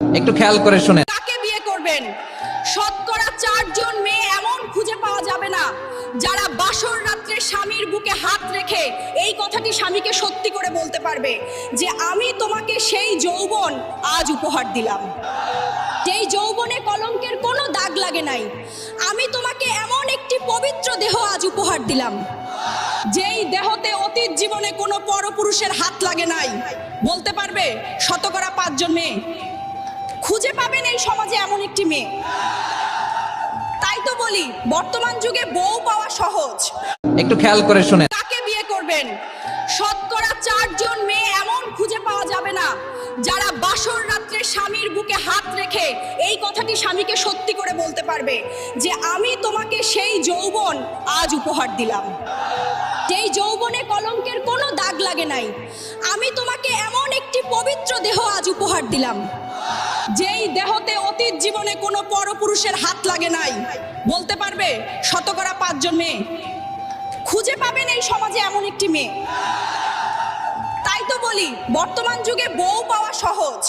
একটু খেয়াল করে শুনেন। কাকে বিয়ে করবেন? শতকরা 4 জন মেয়ে এমন খুঁজে পাওয়া যাবে না যারা বাসর রাত্রে স্বামীর বুকে হাত রেখে এই কথাটি স্বামীকে সত্যি করে বলতে পারবে যে আমি তোমাকে সেই যৌবন আজ উপহার দিলাম, যেই যৌবনে কলঙ্কের কোনো দাগ লাগে নাই। আমি তোমাকে এমন একটি পবিত্র দেহ আজ উপহার দিলাম, যেই দেহতে অতীত জীবনে কোনো পরপুরুষের হাত লাগে নাই। বলতে পারবে শতকরা 5 জন মেয়ে খুঁজে পাবেন এই সমাজে এমন একটি মেয়ে। তাই তো বলি বর্তমান যুগে বউ পাওয়া সহজ। একটু খেয়াল করে শুনেন। কাকে বিয়ে করবেন? শতকরা 4 জন মেয়ে এমন খুঁজে পাওয়া যাবে না যারা বাসর রাত্রে স্বামীর বুকে হাত রেখে এই কথাটি স্বামীকে সত্যি করে বলতে পারবে যে আমি তোমাকে সেই যৌবন আজ উপহার দিলাম, যেই যৌবনে কলঙ্কের কোনো দাগ লাগে নাই। আমি তোমাকে এমন একটি পবিত্র দেহ আজ উপহার দিলাম, যেই দেহতে অতীত জীবনে কোনো পরপুরুষের হাত লাগে নাই। বলতে পারবে শতকরা 5 জন মেয়ে খুঁজে পাবেন এই সমাজে এমন একটি মেয়ে। তাই তো বলি বর্তমান যুগে বউ পাওয়া সহজ।